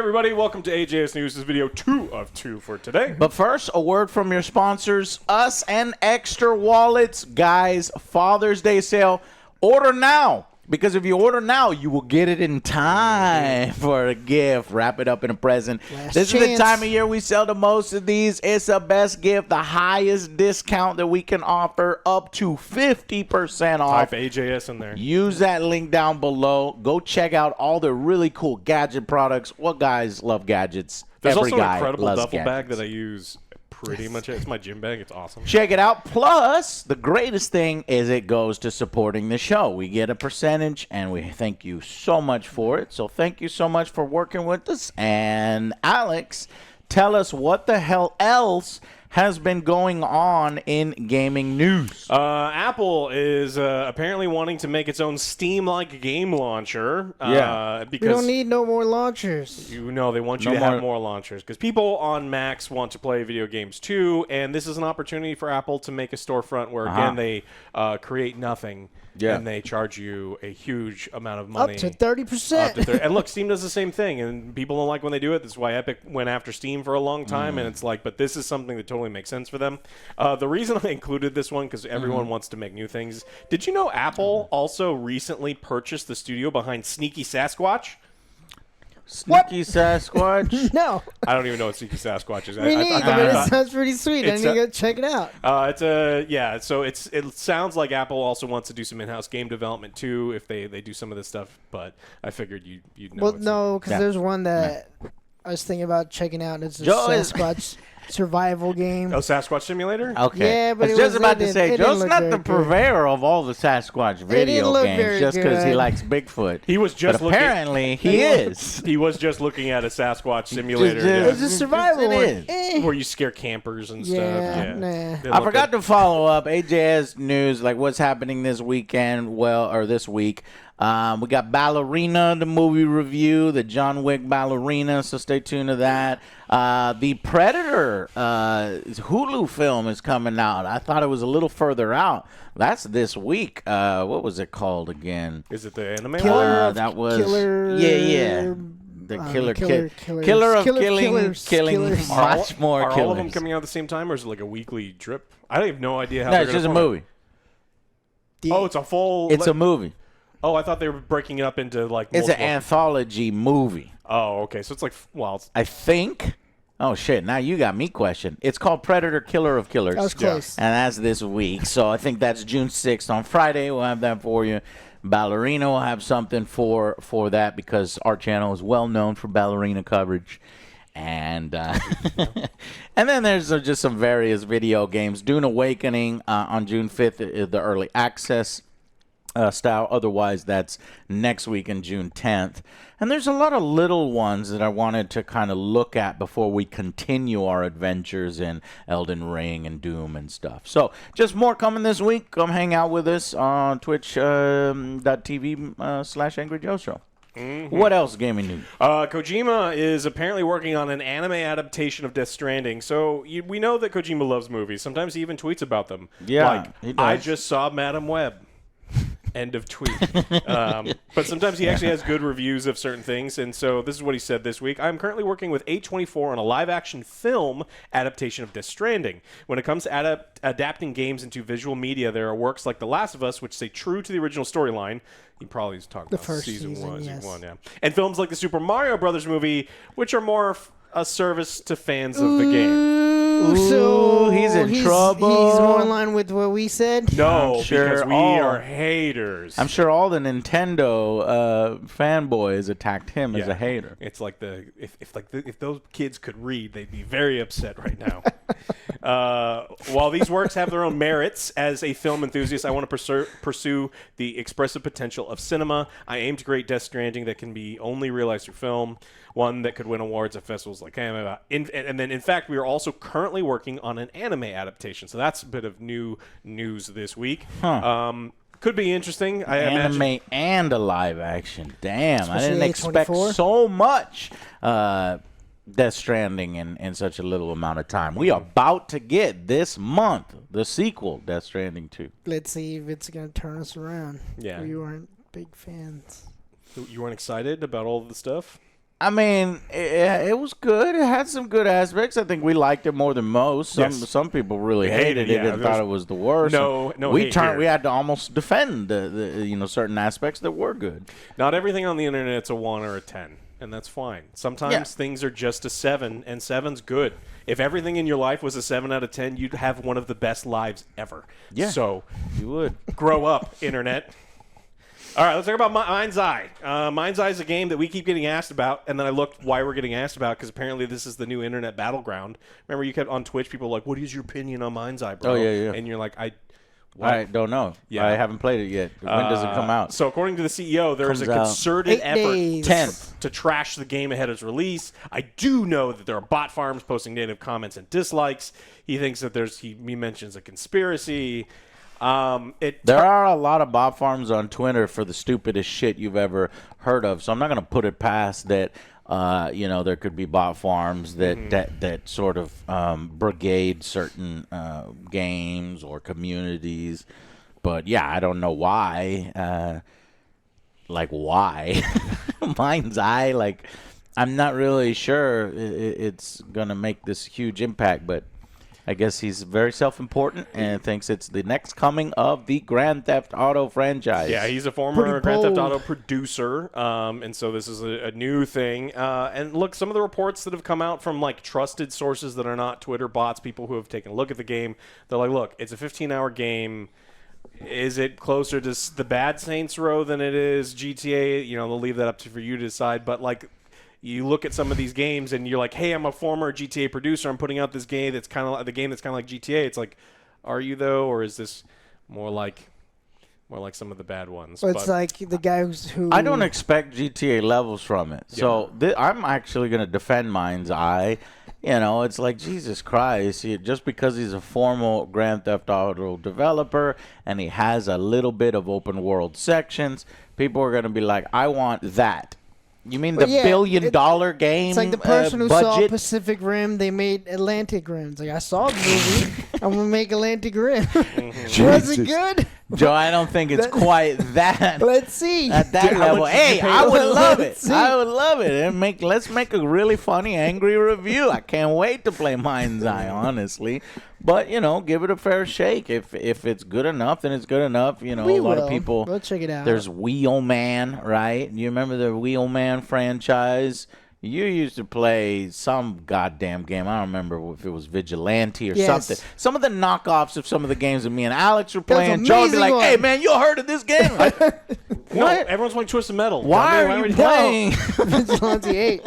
everybody. Welcome to AJS News. This is video 2 of 2 for today. But first, a word from your sponsors, Us and Extra Wallets. Guys, Father's Day sale. Order now. Because if you order now, you will get it in time for a gift. Wrap it up in a present. This is the time of year we sell the most of these. It's the best gift, the highest discount that we can offer, up to 50% off. Type AJS in there. Use that link down below. Go check out all the really cool gadget products. What guys love gadgets? There's Every also an guy incredible loves duffel bag gadgets. that I use pretty much. It's my gym bag. It's awesome. Check it out. Plus, the greatest thing is it goes to supporting the show. We get a percentage, and we thank you so much for it. So thank you so much for working with us. And Alex, tell us what the hell else has been going on in gaming news. Apple is apparently wanting to make its own Steam-like game launcher. Yeah. Because we don't need no more launchers. they want you to have more launchers. Because people on Macs want to play video games too, and this is an opportunity for Apple to make a storefront where, again, they create nothing. Yeah. And they charge you a huge amount of money. Up to 30%. And look, Steam does the same thing, and people don't like when they do it. That's why Epic went after Steam for a long time, and it's like, but this is something that totally makes sense for them. The reason I included this one, because everyone wants to make new things. Did you know Apple also recently purchased the studio behind Sneaky Sasquatch? Sneaky Sasquatch? No. I don't even know what Sneaky Sasquatch is. Me neither, but it sounds pretty sweet. I need to go check it out. So it sounds like Apple also wants to do some in-house game development too, if they do some of this stuff. But I figured you'd know. Well, no, because there's one that I was thinking about checking out. It's a Sasquatch survival game. Oh, Sasquatch Simulator? Okay. Yeah, but I was just about to say, Joe's not the good. purveyor of all the Sasquatch video games just because he likes Bigfoot. He was just but apparently he is. He was just looking at a Sasquatch Simulator. It's a survival one. Where you scare campers and stuff. Yeah, I forgot to follow up AJS news, like what's happening this weekend, or this week. We got Ballerina, the movie review, the John Wick Ballerina, so stay tuned to that. The Predator Hulu film is coming out. I thought it was a little further out. That's this week. What was it called again? Is it the anime one? The killer of killing much more Are killers. all of them coming out at the same time, or is it like a weekly drip? I have no idea how. No, it's just a movie. Oh, it's a full. It's a movie. Oh, I thought they were breaking it up into like. It's an anthology movie. Oh, okay. So it's like, well, I think. Oh shit! Now you got me questioned. It's called Predator: Killer of Killers. That was close. And that's this week. So I think that's June 6th. On Friday, we'll have that for you. Ballerina will have something for that because our channel is well known for ballerina coverage. And and then there's just some various video games. Dune Awakening on June 5th, the early access style. Otherwise, that's next week in June 10th. And there's a lot of little ones that I wanted to kind of look at before we continue our adventures in Elden Ring and Doom and stuff. So just more coming this week. Come hang out with us on twitch.tv/Angry Joe Show. What else gaming news? Kojima is apparently working on an anime adaptation of Death Stranding. So we know that Kojima loves movies. Sometimes he even tweets about them. Yeah, he does. I just saw Madam Web. End of tweet. But sometimes he actually has good reviews of certain things, and so this is what he said this week. I'm currently working with A24 on a live-action film adaptation of Death Stranding. When it comes to adapting games into visual media, there are works like The Last of Us, which stay true to the original storyline. He probably is talking about season one, yeah. And films like the Super Mario Brothers movie, which are more a service to fans of the game. So he's in trouble. He's more in line with what we said. No, because we are haters. I'm sure all the Nintendo fanboys attacked him as a hater. It's like if those kids could read, they'd be very upset right now. While these works have their own merits, as a film enthusiast, I want to pursue the expressive potential of cinema. I aim to create Death Stranding that can be only realized through film, one that could win awards at festivals like Canada. And then, in fact, we are also currently working on an anime adaptation. So that's a bit of new news this week. Could be interesting. Anime and a live action. Damn, Especially I didn't expect so much Death Stranding in such a little amount of time. We are about to get this month the sequel, Death Stranding 2. Let's see if it's going to turn us around. Yeah. We weren't big fans. You weren't excited about all of the stuff? I mean, it was good. It had some good aspects. I think we liked it more than most. Some people really hated it and thought it was the worst. No, we had to almost defend the certain aspects that were good. Not everything on the internet's a 1 or a 10, and that's fine. Sometimes things are just a 7, and 7's good. If everything in your life was a 7 out of 10, you'd have one of the best lives ever. Yeah, so you would grow up, internet. All right, let's talk about Mindeye. Mindeye is a game that we keep getting asked about, and then I looked why we're getting asked about because apparently this is the new internet battleground. Remember, you kept on Twitch, people were like, "What is your opinion on Mindeye, bro?" Oh yeah. And you're like, I don't know. Yeah. I haven't played it yet. When does it come out? So according to the CEO, there is a concerted effort to trash the game ahead of its release. I do know that there are bot farms posting negative comments and dislikes. He thinks that he mentions a conspiracy. There are a lot of bot farms on Twitter for the stupidest shit you've ever heard of. So I'm not going to put it past that. There could be bot farms that sort of brigade certain games or communities, but yeah, I don't know why. Why? Mindeye, I'm not really sure it's gonna make this huge impact, but I guess he's very self-important and thinks it's the next coming of the Grand Theft Auto franchise. Yeah, he's a former Grand Theft Auto producer, and so this is a new thing. And look, some of the reports that have come out from trusted sources that are not Twitter bots, people who have taken a look at the game, they're like, look, it's a 15-hour game. Is it closer to the bad Saints Row than it is GTA? They'll leave that up for you to decide, but you look at some of these games and you're like, hey, I'm a former GTA producer. I'm putting out this game that's kind of like GTA. It's like, are you though, or is this more like some of the bad ones? Well, it's like the guy who I don't expect GTA levels from it. Yeah. So I'm actually going to defend Mindeye. It's like, Jesus Christ, just because he's a former Grand Theft Auto developer and he has a little bit of open world sections, people are going to be like, I want that. You mean the $1 billion game? It's like the person who saw Pacific Rim, they made Atlantic Rim. It's like, I saw the movie. I'm going to make Atlantic Rim. Was it good? Joe, I don't think it's quite that. Let's see. At that level. Hey, I would love it. I would love it. And let's make a really funny, angry review. I can't wait to play Mindeye, honestly. But, give it a fair shake. If it's good enough, then it's good enough. A lot of people. We'll check it out. There's Wheelman, right? You remember the Wheelman franchise? You used to play some goddamn game. I don't remember if it was Vigilante or something. Some of the knockoffs of some of the games that me and Alex were playing. Joe would be like, hey, man, you heard of this game? No, everyone's playing Twisted Metal. Why are you playing Vigilante 8?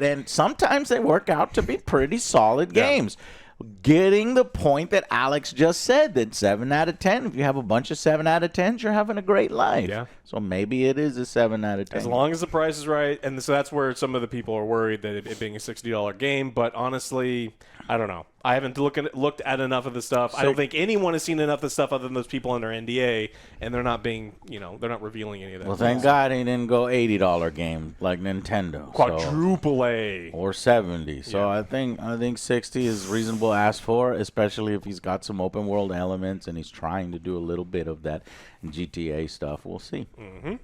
And sometimes they work out to be pretty solid games. Getting the point that Alex just said, that 7 out of 10, if you have a bunch of 7 out of 10s, you're having a great life. Yeah. So maybe it is a 7 out of 10. As long as the price is right. And so that's where some of the people are worried that it being a $60 game. But honestly, I don't know. I haven't looked at enough of the stuff. I don't think anyone has seen enough of the stuff other than those people under NDA, and they're not being, they're not revealing any of that. Well, thank God he didn't go $80 game like Nintendo. Quadruple A. Or 70. So I think 60 is reasonable to ask for, especially if he's got some open world elements and he's trying to do a little bit of that GTA stuff. We'll see. Mm-hmm.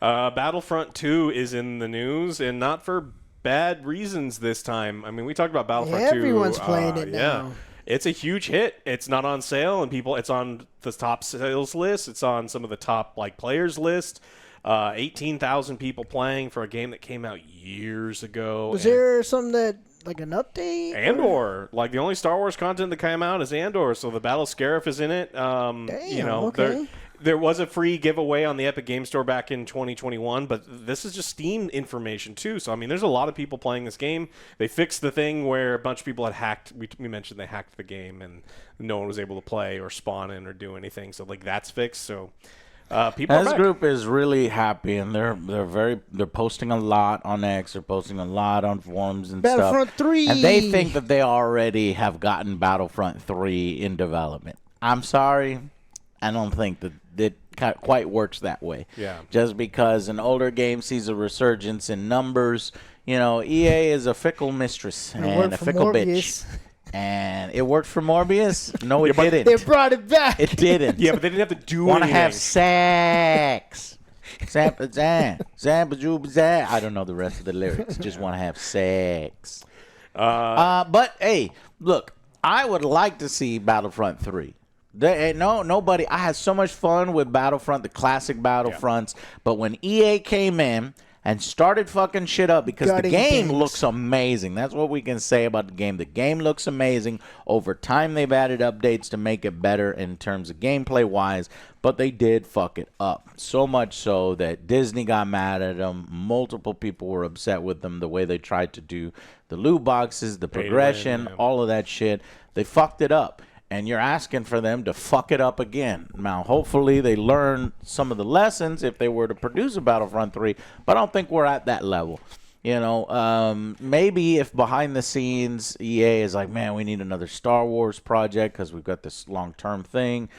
Battlefront 2 is in the news, and not for bad reasons this time. I mean, we talked about Battlefront 2. Everyone's playing it now. Yeah. It's a huge hit. It's not on sale, and it's on the top sales list. It's on some of the top players list. 18,000 people playing for a game that came out years ago. Was there something that an update? Andor, the only Star Wars content that came out is Andor, so the Battle Scarif is in it. Damn, okay. There was a free giveaway on the Epic Game Store back in 2021, but this is just Steam information too. So, I mean, there's a lot of people playing this game. They fixed the thing where a bunch of people had hacked. We mentioned they hacked the game and no one was able to play or spawn in or do anything. So, that's fixed. So, people are back. This group is really happy, and they're posting a lot on X. They're posting a lot on forums and Battlefront stuff. 3. And they think that they already have gotten Battlefront 3 in development. I'm sorry. I don't think that it quite works that way. Yeah. Just because an older game sees a resurgence in numbers, EA is a fickle mistress and a fickle bitch. And it worked for Morbius? No, it didn't. They brought it back. It didn't. Yeah, but they didn't have to do Want to anything. have sex. Zampa zan, zampa jooba zan. I don't know the rest of the lyrics. Just want to have sex. But hey, look, I would like to see Battlefront 3. There ain't nobody. I had so much fun with Battlefront, the classic Battlefronts. Yeah. But when EA came in and started fucking shit up, because the game looks amazing. That's what we can say about the game. The game looks amazing. Over time, they've added updates to make it better in terms of gameplay-wise, but they did fuck it up. So much so that Disney got mad at them. Multiple people were upset with them, the way they tried to do the loot boxes, the progression, all of that shit. They fucked it up. And you're asking for them to fuck it up again. Now, hopefully they learn some of the lessons if they were to produce a Battlefront 3, but I don't think we're at that level. You know, maybe if behind the scenes EA is like, man, we need another Star Wars project because we've got this long-term thing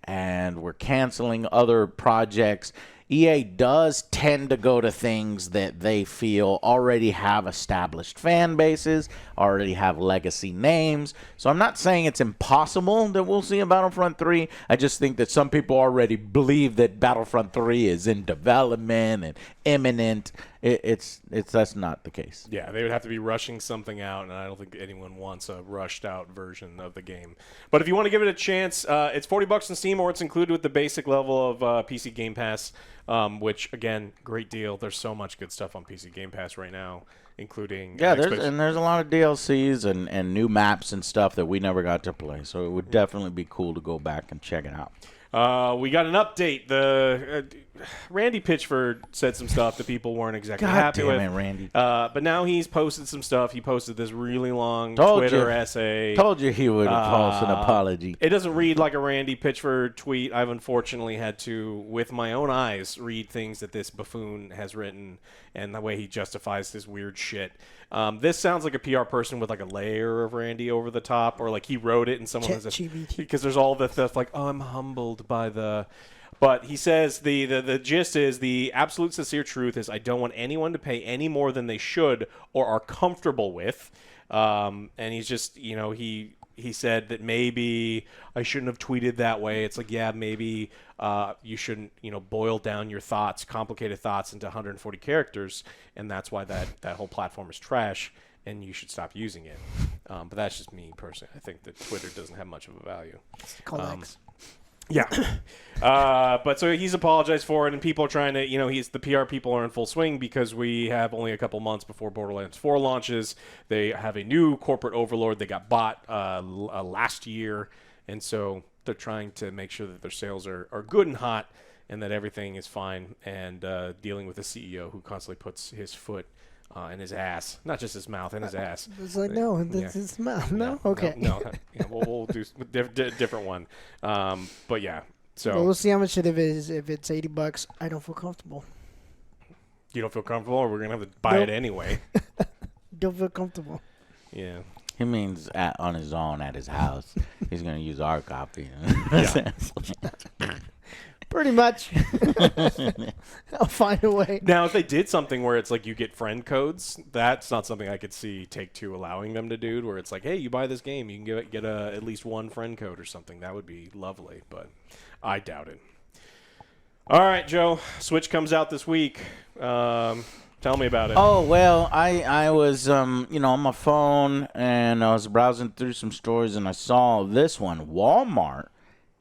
and we're canceling other projects. EA does tend to go to things that they feel already have established fan bases, already have legacy names. So I'm not saying it's impossible that we'll see a Battlefront 3. I just think that some people already believe that Battlefront 3 is in development and imminent. That's not the case. Yeah, they would have to be rushing something out, and I don't think anyone wants a rushed-out version of the game. But if you want to give it a chance, it's $40 on Steam, or it's included with the basic level of PC Game Pass, which, again, great deal. There's so much good stuff on PC Game Pass right now, including... Yeah, there's a lot of DLCs and new maps and stuff that we never got to play, so it would definitely be cool to go back and check it out. We got an update. Randy Pitchford said some stuff that people weren't exactly happy with. God damn it, Randy. But now he's posted some stuff. He posted this really long Twitter essay. Told you he would post an apology. It doesn't read like a Randy Pitchford tweet. I've unfortunately had to, with my own eyes, read things that this buffoon has written and the way he justifies this weird shit. This sounds like a PR person with like a layer of Randy over the top, or like he wrote it and someone has because there's all the stuff like, oh, I'm humbled by the... But he says the gist is the absolute sincere truth is I don't want anyone to pay any more than they should or are comfortable with. And he's just, you know, he said that maybe I shouldn't have tweeted that way. It's like, yeah, maybe you shouldn't, you know, boil down your thoughts, complicated thoughts into 140 characters. And that's why that whole platform is trash and you should stop using it. But that's just me personally. I think that Twitter doesn't have much of a value. Yeah. But so he's apologized for it, and people are trying to, you know, the PR people are in full swing because we have only a couple months before Borderlands 4 launches. They have a new corporate overlord. They got bought last year, and so they're trying to make sure that their sales are good and hot and that everything is fine, and dealing with a CEO who constantly puts his foot in his ass, not just his mouth, in his ass. It's like, no, that's his mouth. No? Okay. No. Yeah, we'll do a different one. But yeah, so. Well, we'll see how much it is. If it's $80, I don't feel comfortable. You don't feel comfortable, or we're going to have to buy it anyway? Don't feel comfortable. Yeah. He means on his own at his house. He's going to use our copy. Pretty much. I'll find a way. Now, if they did something where it's like you get friend codes, that's not something I could see Take-Two allowing them to do, where it's like, hey, you buy this game, you can get at least one friend code or something. That would be lovely, but I doubt it. All right, Joe. Switch comes out this week. Tell me about it. Oh, well, I was, on my phone, and I was browsing through some stories, and I saw this one. Walmart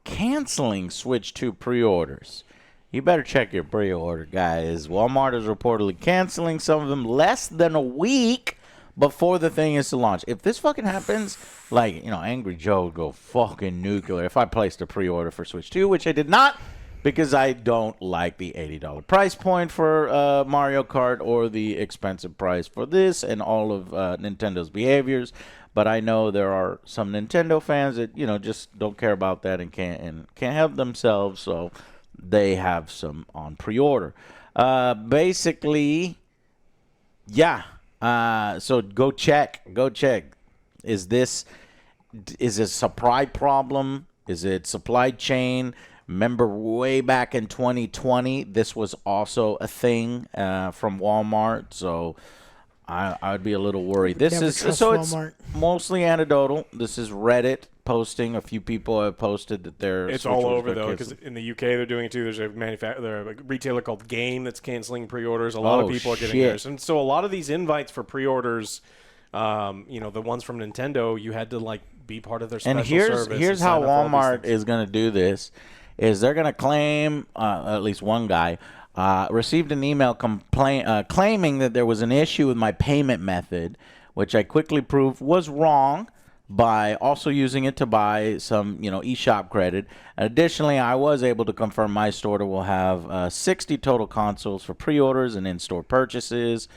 canceling Switch 2 pre-orders. You better check your pre-order, guys. Walmart is reportedly canceling some of them less than a week before the thing is to launch. If this fucking happens, like, Angry Joe would go fucking nuclear if I placed a pre-order for Switch 2, which I did not because I don't like the $80 price point for Mario Kart or the expensive price for this and all of Nintendo's behaviors. But I know there are some Nintendo fans that, just don't care about that and can't help themselves, so they have some on pre-order. Basically, yeah. So go check. Is this a supply problem? Is it supply chain? Remember way back in 2020, this was also a thing from Walmart, so I'd be a little worried. This is so Walmart. It's mostly anecdotal. This is Reddit posting. A few people have posted that they're. It's all over though, because in the UK they're doing it too. There's a retailer called Game that's canceling pre-orders. A lot of people are getting theirs, and so a lot of these invites for pre-orders, the ones from Nintendo, you had to like be part of their special service. And here's how Walmart is going to do this: is they're going to claim, at least one guy received an email claiming that there was an issue with my payment method, which I quickly proved was wrong by also using it to buy some, eShop credit. Additionally, I was able to confirm my store will have 60 total consoles for pre-orders and in-store purchases,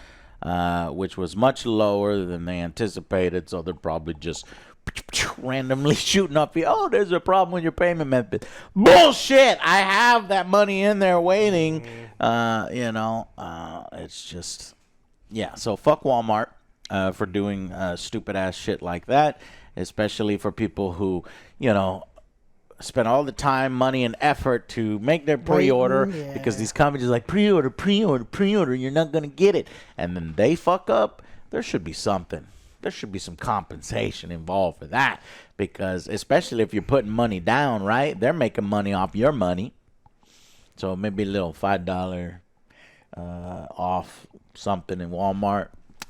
which was much lower than they anticipated. So they're probably just randomly shooting up. Oh, there's a problem with your payment method. Bullshit! I have that money in there waiting. It's just, yeah. So fuck Walmart for doing stupid ass shit like that, especially for people who, spend all the time, money, and effort to make their pre-order because these companies are like, pre-order, you're not going to get it. And then they fuck up. There should be something. There should be some compensation involved for that, because especially if you're putting money down, right? They're making money off your money. So maybe a little $5 off something in Walmart.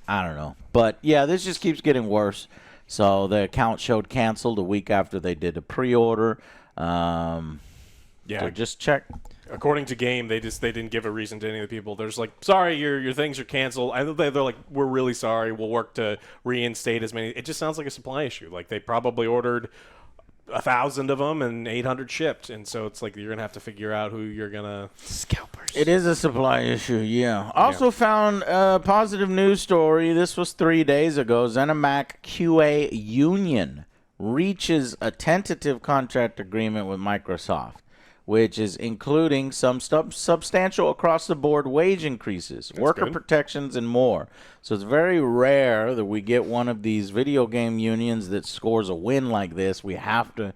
I don't know. But, yeah, this just keeps getting worse. So the account showed canceled a week after they did a pre-order. So just check. According to Game, they didn't give a reason to any of the people. They're just like, sorry, your things are canceled. They're like, we're really sorry. We'll work to reinstate as many. It just sounds like a supply issue. Like they probably ordered 1,000 of them and 800 shipped. And so it's like you're going to have to figure out who you're going to... Scalpers. It is a supply issue, yeah. Also found a positive news story. This was 3 days ago. Zenamax QA Union reaches a tentative contract agreement with Microsoft, which is including some substantial across-the-board wage increases, worker protections, and more. So it's very rare that we get one of these video game unions that scores a win like this. We have to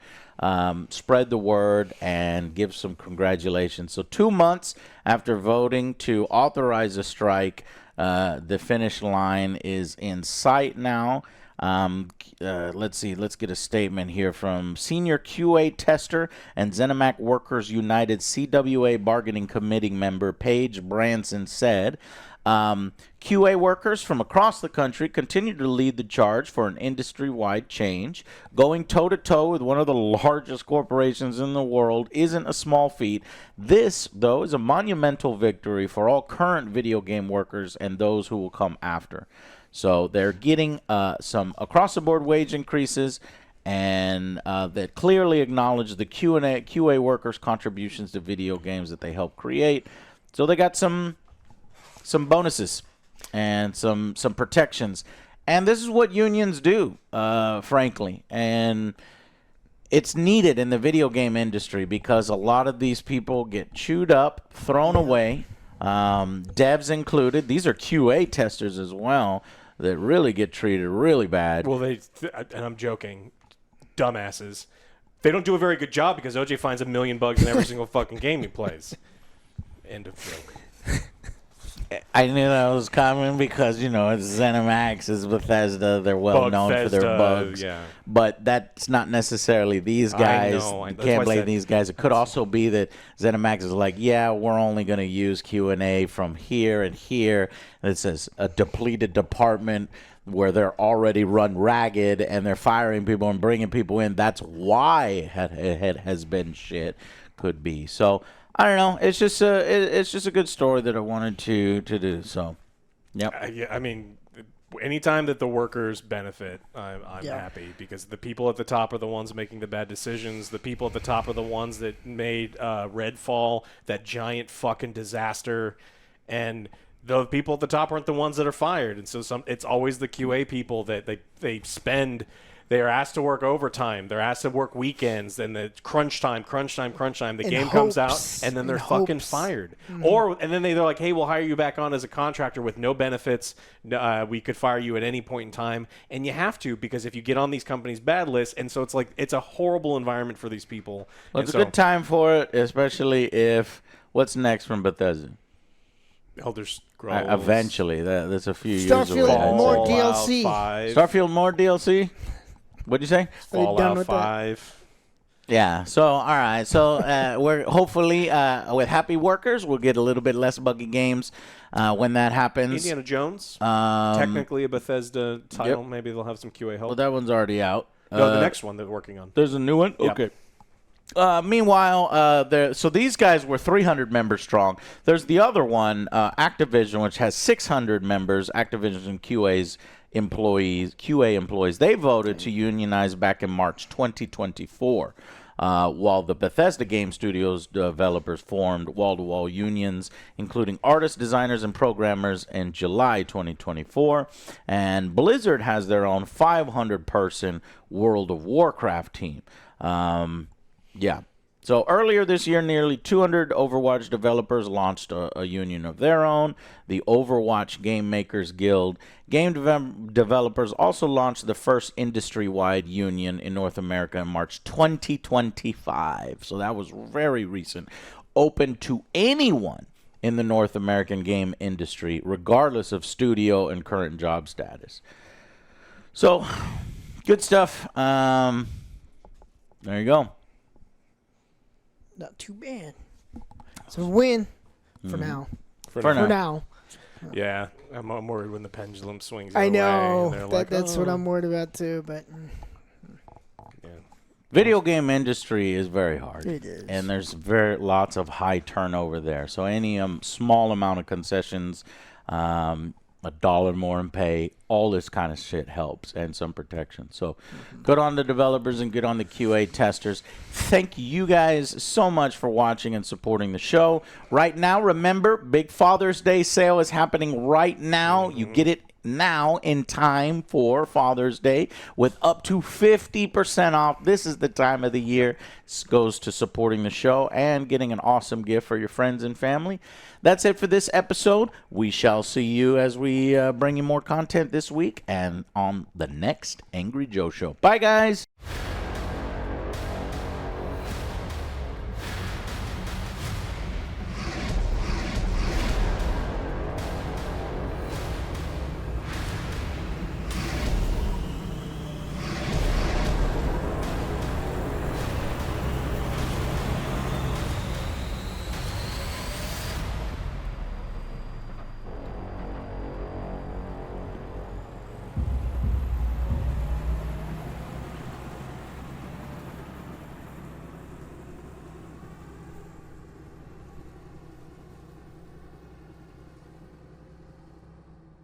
spread the word and give some congratulations. So 2 months after voting to authorize a strike, the finish line is in sight now. Let's see. Let's get a statement here from Senior QA Tester and Zenamax Workers United CWA Bargaining Committee member Paige Branson said, QA workers from across the country continue to lead the charge for an industry-wide change. Going toe-to-toe with one of the largest corporations in the world isn't a small feat. This, though, is a monumental victory for all current video game workers and those who will come after. So they're getting some across-the-board wage increases, and that clearly acknowledge the QA workers' contributions to video games that they help create. So they got some bonuses and some protections. And this is what unions do, frankly. And it's needed in the video game industry because a lot of these people get chewed up, thrown away, devs included. These are QA testers as well that really get treated really bad. Well, and I'm joking, dumbasses. They don't do a very good job because OJ finds 1 million bugs in every single fucking game he plays. End of joke. I knew that was coming because, it's Zenamax, it's Bethesda. They're well known for their bugs. Yeah. But that's not necessarily these guys. You can't blame these guys. It could also be that Zenamax is like, yeah, we're only going to use Q&A from here and here. And it says a depleted department where they're already run ragged and they're firing people and bringing people in. That's why it has been shit. Could be. So... I don't know. It's just a good story that I wanted to do. So, yep. I mean, anytime that the workers benefit, I'm happy because the people at the top are the ones making the bad decisions. The people at the top are the ones that made Redfall that giant fucking disaster, and the people at the top aren't the ones that are fired. And so it's always the QA people that they spend. They are asked to work overtime. They're asked to work weekends, and the crunch time. The game comes out, and then they're fucking fired. Mm-hmm. And then they're like, hey, we'll hire you back on as a contractor with no benefits. We could fire you at any point in time. And you have to, because if you get on these companies' bad lists, and so it's like it's a horrible environment for these people. Well, it's a good time for it, especially if what's next from Bethesda? Elder Scrolls. Eventually. That's a few years away. Starfield more DLC. Starfield more DLC? What'd you say? done Fallout with that? 5. Yeah. So, all right. So, we're hopefully with happy workers, we'll get a little bit less buggy games when that happens. Indiana Jones. Technically a Bethesda title. Maybe they'll have some QA help. Well, that one's already out. No, the next one they're working on. There's a new one? Yeah. Okay. Meanwhile, so these guys were 300 members strong. There's the other one, Activision, which has 600 members. Activision QA employees. They voted to unionize back in March 2024. While the Bethesda Game Studios developers formed wall-to-wall unions, including artists, designers, and programmers in July 2024. And Blizzard has their own 500-person World of Warcraft team. Yeah. So earlier this year, nearly 200 Overwatch developers launched a union of their own, the Overwatch Game Makers Guild. Game developers also launched the first industry-wide union in North America in March 2025. So that was very recent. Open to anyone in the North American game industry, regardless of studio and current job status. So, good stuff. There you go. Not too bad. It's a win for now. For now. Yeah, I'm worried when the pendulum swings. I their way know. and they're like, That's what I'm worried about too. But Yeah. Video game industry is very hard. It is. And there's lots of high turnover there. So any small amount of concessions, $1 more in pay, all this kind of shit helps, and some protection. So good on the developers and good on the QA testers. Thank you guys so much for watching and supporting the show. Right now, remember, big Father's Day sale is happening right now. You get it now in time for Father's Day with up to 50% off. This is the time of the year. This goes to supporting the show and getting an awesome gift for your friends and family. That's it for this episode. We shall see you as we bring you more content this week and on the next Angry Joe Show. Bye, guys.